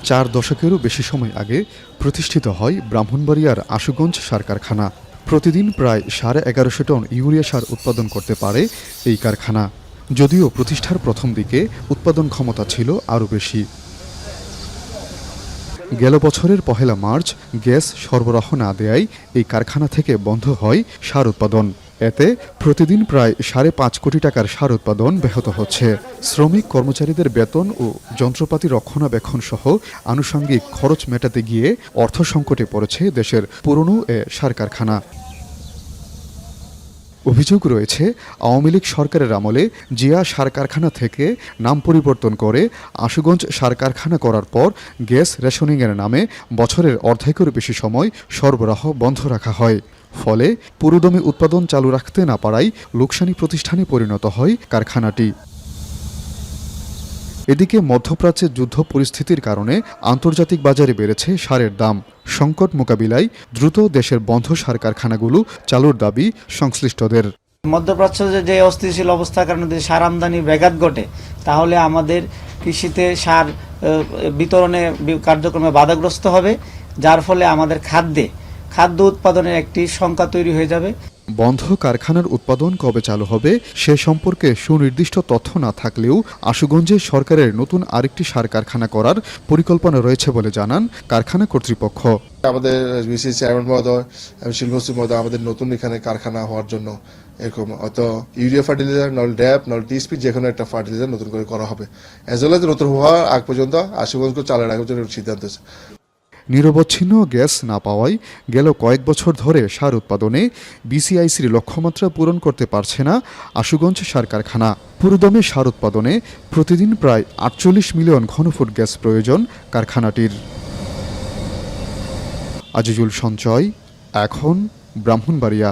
4 দশকেরও বেশি সময় আগে প্রতিষ্ঠিত হয় ব্রাহ্মণবাড়িয়ার আশুগঞ্জ সার কারখানা। প্রতিদিন প্রায় 1150 টন ইউরিয়া সার উৎপাদন করতে পারে এই কারখানা। যদিও প্রতিষ্ঠার প্রথম দিকে উৎপাদন ক্ষমতা ছিল আরও বেশি। গেল বছরের 1 মার্চ গ্যাস সরবরাহ না দেয়ায় এই কারখানা থেকে বন্ধ হয় সার উৎপাদন। এতে প্রতিদিন প্রায় 5.5 কোটি টাকার সার উৎপাদন ব্যাহত হচ্ছে। শ্রমিক কর্মচারীদের বেতন ও যন্ত্রপাতি রক্ষণাবেক্ষণ সহ আনুষঙ্গিক খরচ মেটাতে গিয়ে অর্থ সংকটে পড়েছে দেশের পুরনো এ সার কারখানা। অভিযোগ রয়েছে, আওয়ামী লীগ সরকারের আমলে জিয়া সার কারখানা থেকে নাম পরিবর্তন করে আশুগঞ্জ সার কারখানা করার পর গ্যাস রেশনিংয়ের নামে বছরের অর্ধেকেরও বেশি সময় সরবরাহ বন্ধ রাখা হয়। ফলে পুরোদমে উৎপাদন চালু রাখতে না পারায় লোকসানি প্রতিষ্ঠানে পরিণত হয় কারখানাটি। এদিকে মধ্যপ্রাচ্যে যুদ্ধ পরিস্থিতির কারণে আন্তর্জাতিক বাজারে বেড়েছে সারের দাম। সংকট মোকাবিলায় দ্রুত দেশের বন্ধ সার কারখানাগুলো চালুর দাবি সংশ্লিষ্টদের। মধ্যপ্রাচ্যে যে অস্থিতিশীল অবস্থার কারণে যদি সার আমদানি ব্যাঘাত ঘটে, তাহলে আমাদের কৃষিতে সার বিতরণে কার্যক্রমে বাধাগ্রস্ত হবে, যার ফলে আমাদের খাদ্য উৎপাদনের একটি শঙ্কা তৈরি হয়ে যাবে। বন্ধ কারখানার উৎপাদন কবে চালু হবে সে সম্পর্কে সুনির্দিষ্ট তথ্য না থাকলেও আশুগঞ্জে সরকারের নতুন আরেকটি সার কারখানা করার পরিকল্পনা রয়েছে বলে জানান কারখানা কর্তৃপক্ষ। আমাদের বিসিসি চেয়ারম্যান মহোদয় এবং শিল্পমন্ত্রী মহোদয় আমাদের নতুন এখানে কারখানা হওয়ার জন্য এরকম হয়তো ইউরিয়া ফার্টিলাইজার নল ড্যাপ নল টিএসপি যে কোনো একটা ফার্টিলাইজার নতুন করে করা হবে। এজ ওয়েল এজ নতুন হওয়ার আগ পর্যন্ত আশুগঞ্জকে চালু রাখার জন্য সিদ্ধান্ত হয়েছে। নিরবচ্ছিন্ন গ্যাস না পাওয়ায় গেল কয়েক বছর ধরে সার উৎপাদনে বিসিআইসির লক্ষ্যমাত্রা পূরণ করতে পারছে না আশুগঞ্জ সার কারখানা। পুরোদমে সার উৎপাদনে প্রতিদিন প্রায় 48 মিলিয়ন ঘনফুট গ্যাস প্রয়োজন কারখানাটির। আজিজুল সঞ্চয়, এখন ব্রাহ্মণবাড়িয়া।